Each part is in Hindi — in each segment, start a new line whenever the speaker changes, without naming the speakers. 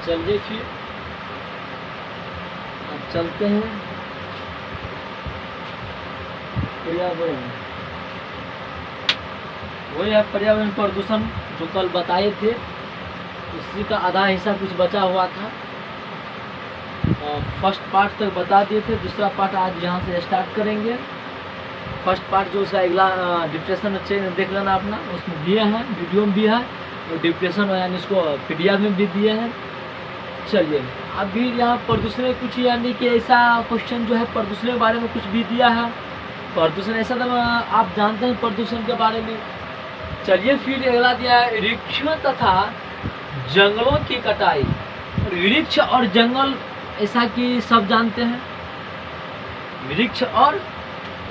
चलिए फिर अब चलते हैं पर्यावरण। वही है पर्यावरण प्रदूषण जो कल बताए थे, उसी का आधा हिस्सा कुछ बचा हुआ था। फर्स्ट पार्ट तक बता दिए थे, दूसरा पार्ट आज यहाँ से स्टार्ट करेंगे। फर्स्ट पार्ट जो उसका अगला डिप्रेशन में देख लेना अपना, उसमें दिए हैं, वीडियो में भी है, और डिप्रेशन यानी इसको PDF में भी दिए हैं। चलिए अभी यहाँ प्रदूषण में कुछ यानी कि ऐसा क्वेश्चन जो है प्रदूषण के बारे में कुछ भी दिया है। प्रदूषण ऐसा तो आप जानते हैं प्रदूषण के बारे में। चलिए फिर अगला दिया है वृक्षों तथा जंगलों की कटाई। वृक्ष और जंगल ऐसा कि सब जानते हैं, वृक्ष और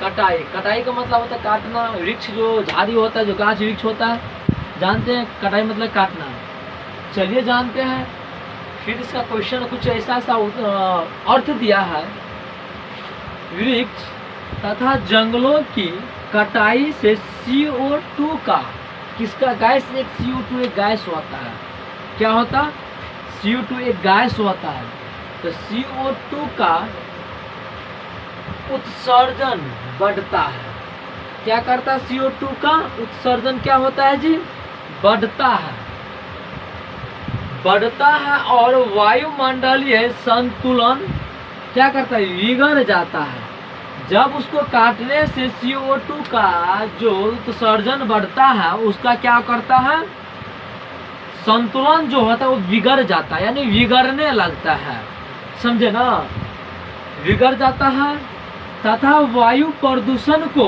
कटाई। कटाई का मतलब होता है काटना। वृक्ष जो झाड़ी होता है, जो गाछ वृक्ष होता है, जानते हैं, कटाई मतलब काटना। चलिए जानते हैं। फिर इसका क्वेश्चन कुछ ऐसा सा अर्थ दिया है, वृक्ष तथा जंगलों की कटाई से CO2 का, किसका गैस, एक CO2 एक गैस होता है। क्या होता? CO2 एक गैस होता है। तो CO2 का उत्सर्जन बढ़ता है। क्या करता है? CO2 का उत्सर्जन क्या होता है जी? बढ़ता है, बढ़ता है। और वायुमंडलीय संतुलन क्या करता है? बिगड़ जाता है। जब उसको काटने से CO2 का जो उत्सर्जन बढ़ता है, उसका क्या करता है? संतुलन जो होता है वो बिगड़ जाता है, यानी बिगड़ने लगता है, समझे ना? बिगड़ जाता है। तथा वायु प्रदूषण को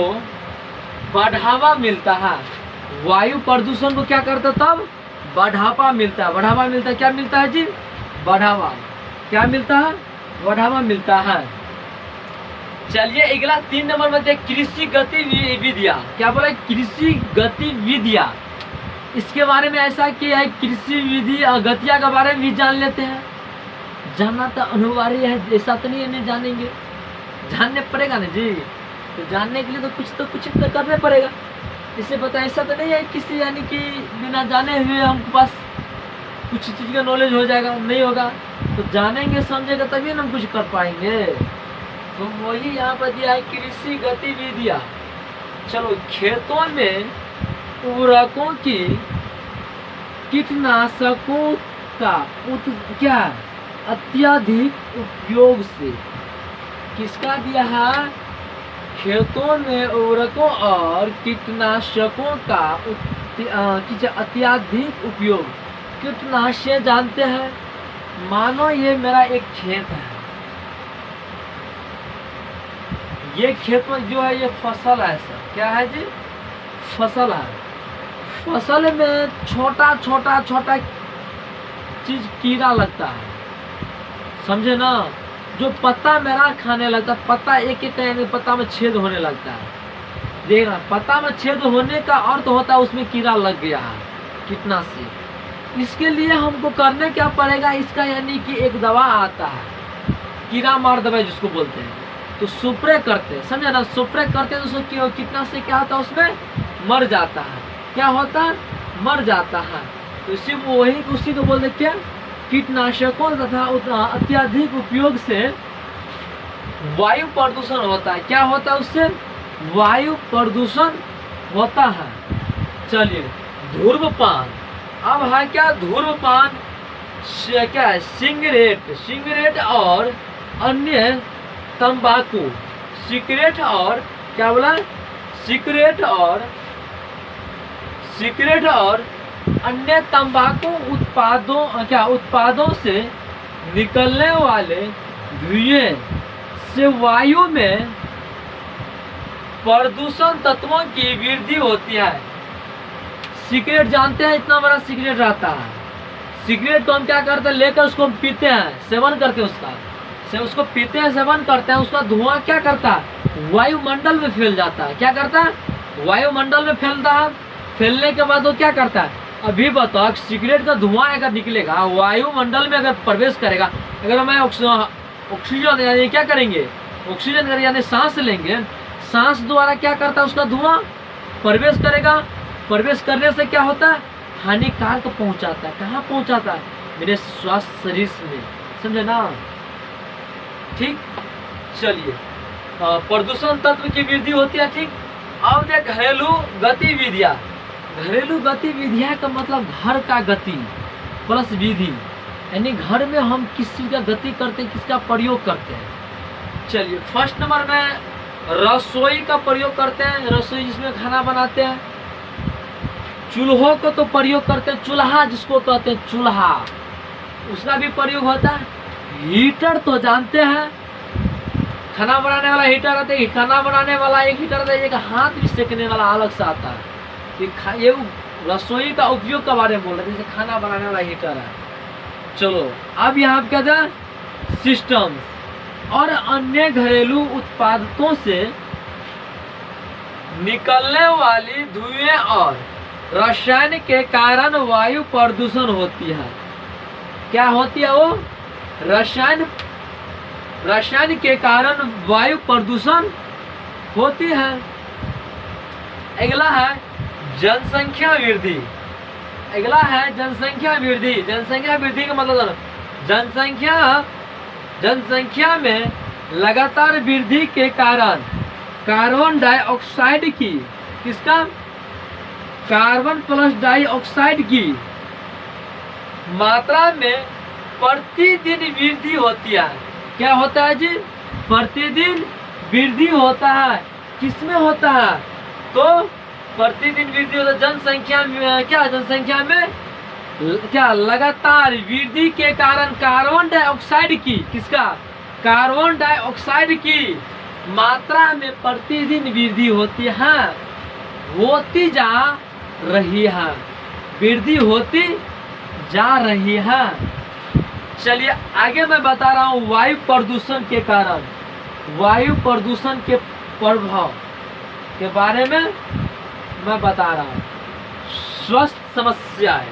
बढ़ावा मिलता है। वायु प्रदूषण को क्या करता? तब बढ़ावा मिलता है। बढ़ावा मिलता है, क्या मिलता है जी? बढ़ावा। क्या मिलता है? बढ़ावा मिलता है। चलिए अगला 3 नंबर में कृषि गतिविधियाँ। क्या बोला? कृषि गतिविधियाँ। इसके बारे में ऐसा कि है, कृषि विधि गतिया के बारे में भी जान लेते हैं। जानना तो अनिवार्य है, ऐसा तो नहीं जानेंगे, जानने पड़ेगा ना जी। तो जानने के लिए तो कुछ तो करना पड़ेगा। इससे पता ऐसा तो नहीं है किसी यानी कि बिना जाने हुए हमको पास कुछ चीज़ का नॉलेज हो जाएगा, नहीं होगा। तो जानेंगे समझेगा तभी ना हम कुछ कर पाएंगे। तो वही यहाँ पर दिया है कृषि गतिविधियाँ। चलो खेतों में उर्वरकों की, कीटनाशकों का क्या अत्यधिक उपयोग से, किसका दिया है? खेतों में उर्वरकों और कीटनाशकों का अत्यधिक उपयोग। कीटनाशक जानते हैं, मानो ये मेरा एक खेत है, ये खेत में जो है ये फसल है सर। क्या है जी? फसल है। फसल में छोटा चीज कीड़ा लगता है, समझे ना? जो पत्ता मेरा खाने लगता है, पत्ता एक यानी पत्ता में छेद होने लगता है। देखना, पत्ता में छेद होने का अर्थ होता है उसमें कीड़ा लग गया है, कीटनाशक। इसके लिए हमको करने क्या पड़ेगा? इसका यानी कि एक दवा आता है, कीड़ा मार दवाई जिसको बोलते हैं। तो स्प्रे करते हैं, समझे ना? स्प्रे करते हैं तो उसको कीटनाशक क्या होता है? उसमें मर जाता है। क्या होता है? मर जाता है। तो उसी को बोलते क्या? कीटनाशकों तथा अत्यधिक उपयोग से वायु प्रदूषण होता है। क्या होता है? उससे वायु प्रदूषण होता है। चलिए धूम्रपान। अब है क्या? धूम्रपान क्या है? सिगरेट और अन्य तंबाकू। सिगरेट और क्या बोला? सिगरेट और अन्य तंबाकू उत्पादों से निकलने वाले धुएं से वायु में प्रदूषण तत्वों की वृद्धि होती है। सिगरेट जानते हैं, इतना बड़ा सिगरेट रहता है। सिगरेट को हम क्या करते हैं? लेकर उसको हम पीते हैं, सेवन करते हैं उसको पीते हैं, सेवन करते हैं। उसका धुआं क्या करता है? वायुमंडल में फैल जाता है। क्या करता है? वायुमंडल में फैलता है। फैलने के बाद वो क्या करता है? अभी बताओ, सिगरेट का धुआं अगर निकलेगा, वायुमंडल में अगर प्रवेश करेगा, अगर हमें ऑक्सीजन यानी क्या करेंगे? ऑक्सीजन करेंगे यानी सांस लेंगे, सांस द्वारा क्या करता है? उसका धुआं प्रवेश करेगा। प्रवेश करने से क्या होता है? हानिकारक पहुंचाता है। कहाँ पहुंचाता है? मेरे स्वास्थ्य शरीर में, समझे ना। ठीक, चलिए प्रदूषण तत्व की वृद्धि होती है। ठीक, अब देख घरेलू गतिविधियाँ। घरेलू गतिविधियाँ का मतलब घर का गति प्लस विधि, यानी घर में हम किस चीज़ का गति करते हैं, किसका प्रयोग करते हैं। चलिए फर्स्ट नंबर में रसोई का प्रयोग करते हैं, रसोई जिसमें खाना बनाते हैं। चूल्हों को तो प्रयोग करते हैं, चूल्हा जिसको कहते हैं चूल्हा, उसका भी प्रयोग होता है। हीटर तो जानते हैं, खाना बनाने वाला हीटर आता है, खाना बनाने वाला एक हीटर आता है, एक हाथ भी सेकने वाला अलग से आता है। ये रसोई का उपयोग के बारे में बोल रहे हैं, जैसे खाना बनाने वाला हीटर है। चलो अब यहाँ पे क्या था, सिस्टम और अन्य घरेलू उत्पादों से निकलने वाली धुएं और रसायन के कारण वायु प्रदूषण होती है। क्या होती है वो, रसायन के कारण वायु प्रदूषण होती है। अगला है जनसंख्या वृद्धि। अगला है जनसंख्या वृद्धि। जनसंख्या वृद्धि का मतलब जनसंख्या में लगातार वृद्धि के कारण कार्बन डाइऑक्साइड की, किसका, कार्बन प्लस डाइऑक्साइड की मात्रा में प्रतिदिन वृद्धि होती है। क्या होता है जी, प्रतिदिन वृद्धि होता है। किसमें होता है, तो प्रतिदिन वृद्धि होता है जनसंख्या में। क्या, जनसंख्या में क्या लगातार वृद्धि के कारण कार्बन डाइऑक्साइड की, किसका, कार्बन डाइऑक्साइड की मात्रा में प्रतिदिन वृद्धि होती है, होती जा रही है, वृद्धि होती जा रही है। चलिए आगे मैं बता रहा हूँ वायु प्रदूषण के कारण, वायु प्रदूषण के प्रभाव के बारे में मैं बता रहा हूँ। स्वास्थ्य समस्याएं,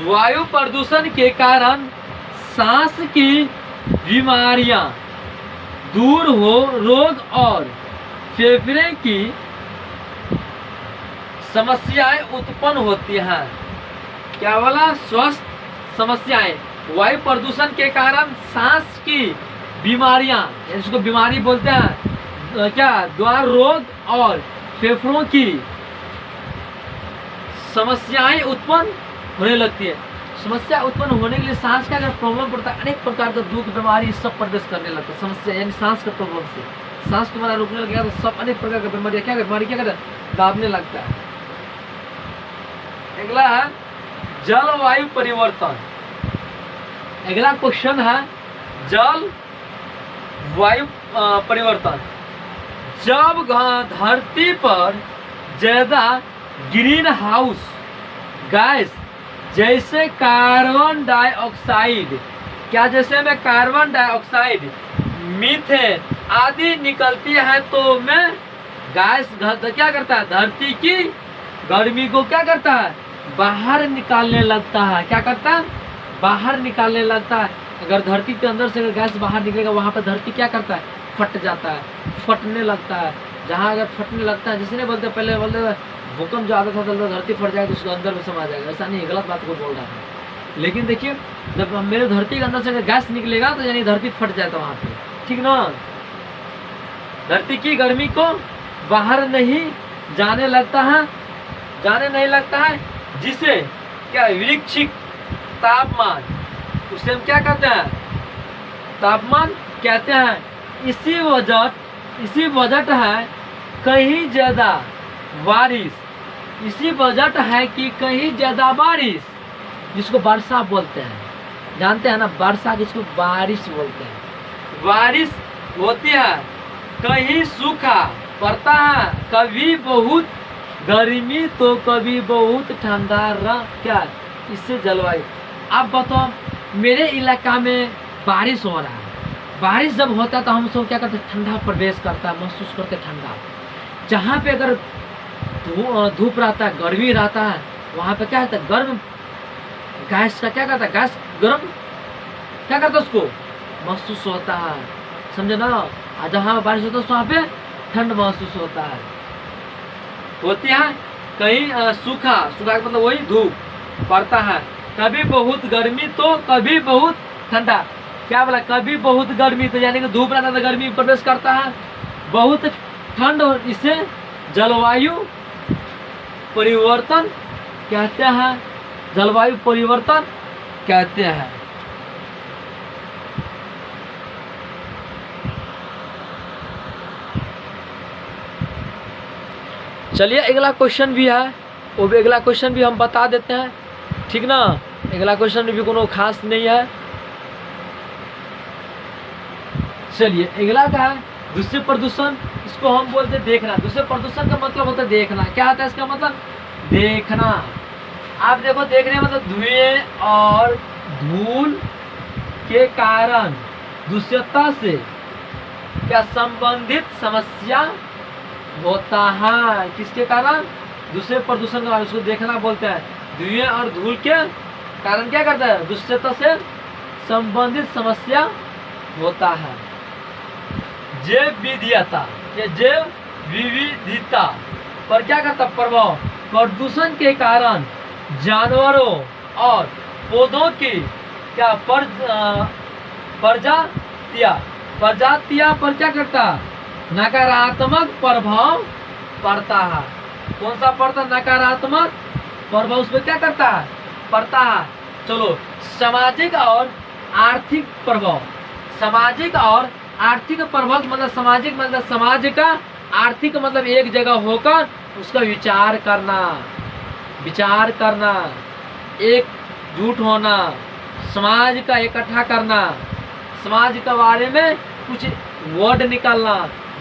वायु प्रदूषण के कारण सांस की बीमारियां दूर हो, रोग और फेफड़े की समस्याएं उत्पन्न होती हैं। क्या बोला, स्वास्थ्य समस्याएं, वायु प्रदूषण के कारण सांस की बीमारियां, इसको बीमारी बोलते हैं, क्या, द्वार रोग और फेफड़ों की समस्याएं उत्पन्न होने लगती है। समस्या उत्पन्न होने के लिए सांस का अगर प्रॉब्लम पड़ता है, अनेक प्रकार का दुख, बीमारी सब प्रवेश करने लगता है। समस्या यानी सांस का प्रॉब्लम से सांस तुम्हारा रुकने लगेगा तो सब अनेक प्रकार का बीमारियां, क्या बीमारी क्या करता है, दाबने लगता है। अगला है जलवायु परिवर्तन। अगला क्वेश्चन है जल वायु परिवर्तन। जब धरती पर ज्यादा ग्रीन हाउस गैस जैसे कार्बन डाइऑक्साइड, क्या, जैसे में कार्बन डाइऑक्साइड, मीथेन आदि निकलती है तो में गैस क्या करता है, धरती की गर्मी को क्या करता है, बाहर निकालने लगता है। क्या करता है, बाहर निकालने लगता है। अगर धरती के अंदर से अगर गैस बाहर निकलेगा, वहाँ पर धरती क्या करता है, फट जाता है, फटने लगता है। जहाँ अगर फटने लगता है, जिसने बोलते पहले बोलते भूकंप जो आता था तो धरती फट जाएगा, उसके अंदर में समा जाएगा, ऐसा नहीं, गलत बात को बोल रहा था। लेकिन देखिए जब मेरे धरती के अंदर से अगर गैस निकलेगा तो यानी धरती फट जाता वहाँ पे, ठीक ना। धरती की गर्मी को बाहर नहीं जाने लगता है, जाने नहीं लगता है, जिसे क्या, वृक्षिक तापमान, उसे हम क्या कहते हैं, तापमान कहते हैं। इसी वजह है कहीं ज्यादा बारिश, इसी वजह है कि कहीं ज्यादा बारिश, जिसको वर्षा बोलते हैं, जानते हैं ना, वर्षा जिसको बारिश बोलते हैं, बारिश होती है। कहीं सूखा पड़ता है, कभी बहुत गर्मी तो कभी बहुत ठंडा क्या, इससे जलवायु। आप बताओ, मेरे इलाका में बारिश हो रहा है, बारिश जब होता है तो हम सब क्या करते हैं, ठंडा प्रवेश करता है, महसूस करते ठंडा। जहाँ पे अगर धूप रहता है, गर्मी रहता है, वहाँ पे क्या होता है, गर्म गैस का क्या करता है, गैस गर्म क्या करता है, उसको महसूस होता है, समझे ना। और जहाँ बारिश होता है वहाँ पे ठंड महसूस होता है, होती है। कहीं सूखा, सूखा मतलब वही धूप पड़ता है, कभी बहुत गर्मी तो कभी बहुत ठंडा। क्या बोला? कभी बहुत गर्मी, तो यानी कि धूप रहता है तो गर्मी में प्रवेश करता है। बहुत ठंड, और इसे जलवायु परिवर्तन कहते हैं। जलवायु परिवर्तन कहते हैं। चलिए अगला क्वेश्चन भी है, वो भी अगला क्वेश्चन भी हम बता देते हैं, ठीक ना। अगला क्वेश्चन भी कोनो खास नहीं है। चलिए अगला क्या है? दूसरे प्रदूषण, इसको हम बोलते हैं देखना। दूसरे प्रदूषण का मतलब होता है देखना। क्या होता है इसका मतलब? देखना। आप देखो, देखने मतलब धुएं और धूल के कारण दूषितता से क्या संबंधित समस्या होता है। किसके कारण? दूसरे प्रदूषण के कारण, उसको देखना बोलते हैं। धुएं और धूल के कारण क्या करता है? दूषितता से संबंधित समस्या होता है। जैव विविधता या जैव विविधता पर क्या करता प्रभाव? प्रदूषण के कारण जानवरों और पौधों की क्या प्रजातियां पर क्या करता? नकारात्मक प्रभाव पड़ता है। कौन सा पड़ता? नकारात्मक प्रभाव उस पर क्या करता है? पड़ता है। चलो, सामाजिक और आर्थिक प्रभाव। सामाजिक और आर्थिक प्रभाव मतलब सामाजिक मतलब समाज का, आर्थिक मतलब एक जगह होकर उसका विचार करना, एकजुट होना, समाज का इकट्ठा करना, समाज के बारे में कुछ वर्ड निकालना,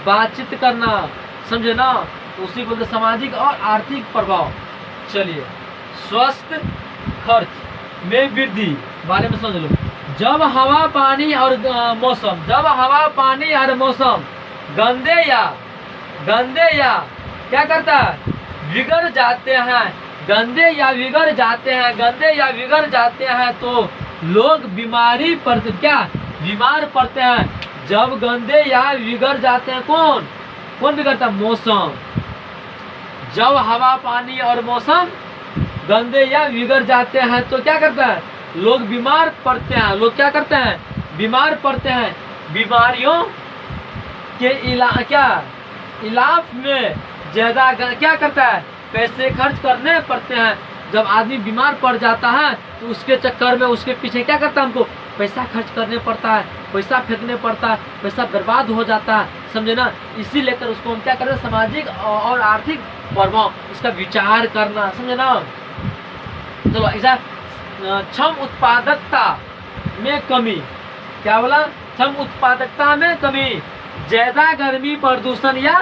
बातचीत करना, समझे ना। तो उसी बोलते सामाजिक और आर्थिक प्रभाव। चलिए, स्वास्थ्य खर्च में वृद्धि बारे में समझ लो। जब हवा पानी और मौसम गंदे या क्या करता है? बिगड़ जाते हैं। गंदे या बिगड़ जाते हैं तो लोग बीमार पड़ते हैं। जब गंदे या बिगड़ जाते हैं, कौन बिगड़ता? मौसम। जब हवा पानी और मौसम गंदे या बिगड़ जाते हैं तो क्या करता है? लोग बीमार पड़ते हैं। लोग क्या करते हैं? बीमार पड़ते हैं। बीमारियों के इलाज में ज्यादा क्या करता है? पैसे खर्च करने पड़ते हैं। जब आदमी बीमार पड़ जाता है तो उसके चक्कर में उसके पीछे क्या करता है? हमको पैसा खर्च करने पड़ता है, पैसा फेंकने पड़ता है, पैसा बर्बाद हो जाता है, समझे ना। इसी लेकर उसको हम क्या करते हैं? सामाजिक और आर्थिक प्रभाव, उसका विचार करना, समझे ना। चलो, ऐसा क्षम उत्पादकता में कमी। क्या बोला? क्षम उत्पादकता में कमी। ज्यादा गर्मी, प्रदूषण या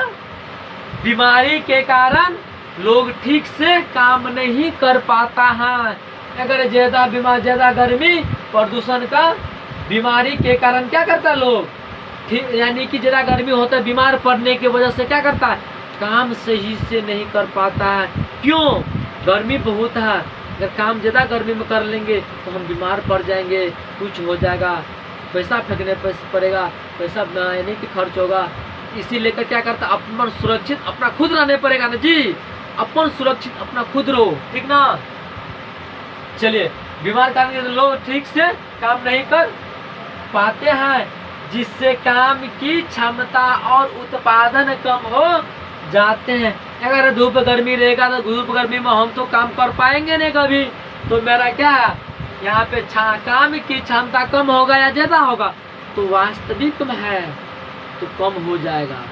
बीमारी के कारण लोग ठीक से काम नहीं कर पाता है। अगर ज्यादा गर्मी, प्रदूषण का, बीमारी के कारण क्या करता है? लोग ठीक, यानी कि ज्यादा गर्मी होता है, बीमार पड़ने की वजह से क्या करता है? काम सही से नहीं कर पाता है। क्यों? गर्मी बहुत है। अगर काम ज्यादा गर्मी में कर लेंगे तो हम बीमार पड़ जाएंगे, कुछ हो जाएगा, पैसा फेंकने पड़ेगा, पैसा यानी कि खर्च होगा। इसी लेकर क्या करता? अपन सुरक्षित अपना खुद रहने पड़ेगा ना जी। अपन सुरक्षित अपना खुद रहो, ठीक ना। चलिए, बीमार करने लोग ठीक से काम नहीं कर पाते हैं, जिससे काम की क्षमता और उत्पादन कम हो जाते हैं। अगर धूप गर्मी रहेगा तो धूप गर्मी में हम तो काम कर पाएंगे नहीं कभी। तो मेरा क्या यहाँ पे काम की क्षमता कम होगा या ज्यादा होगा? तो वास्तविक में है तो कम हो जाएगा।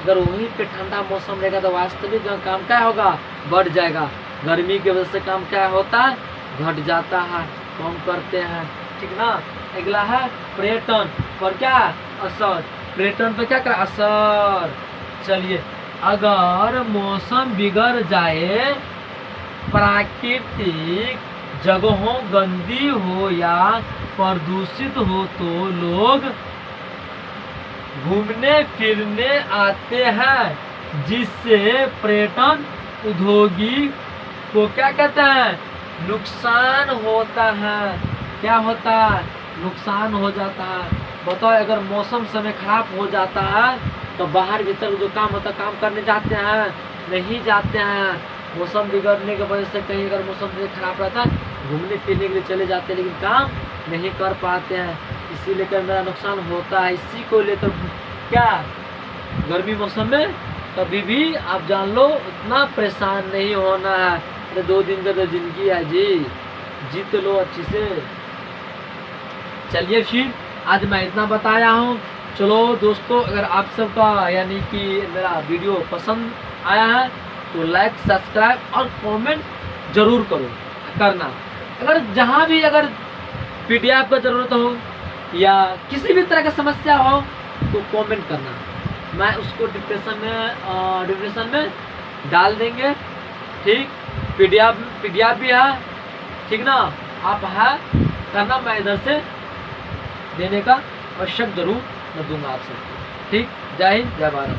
अगर वहीं पे ठंडा मौसम रहेगा तो वास्तविक काम क्या होगा? बढ़ जाएगा। गर्मी की वजह से काम क्या होता है? घट जाता है, कम करते हैं, ठीक ना। अगला है पर्यटन पर क्या असर। पर्यटन पर क्या कर असर? चलिए, अगर मौसम बिगड़ जाए, प्राकृतिक जगहों गंदी हो या प्रदूषित हो तो लोग घूमने फिरने आते हैं, जिससे पर्यटन उद्योगी को क्या कहते हैं? नुकसान होता है। क्या होता है? नुकसान हो जाता है। बताओ, अगर मौसम समय खराब हो जाता है तो बाहर भीतर जो काम होता है काम करने जाते हैं? नहीं जाते हैं। मौसम बिगड़ने की वजह से कहीं अगर मौसम से खराब रहता है, घूमने फिरने के लिए चले जाते हैं, लेकिन काम नहीं कर पाते हैं, इसी लेकर मेरा नुकसान होता है। इसी को लेकर क्या गर्मी मौसम में कभी भी आप जान लो उतना परेशान नहीं होना है। अरे 2 दिन का तो जिंदगी है जी, जीत लो अच्छी से। चलिए फिर आज मैं इतना बताया हूँ। चलो दोस्तों, अगर आप सबका यानी कि मेरा वीडियो पसंद आया है तो लाइक, सब्सक्राइब और कमेंट जरूर करना। अगर जहाँ भी अगर PDF का ज़रूरत हो या किसी भी तरह की समस्या हो तो कमेंट करना, मैं उसको डिस्क्रिप्शन में डाल देंगे। ठीक, PDF भी है, ठीक ना, आप है करना, मैं इधर से देने का आवश्यक जरूर मैं दूंगा आप सबको। ठीक, जय हिंद, जय भारत।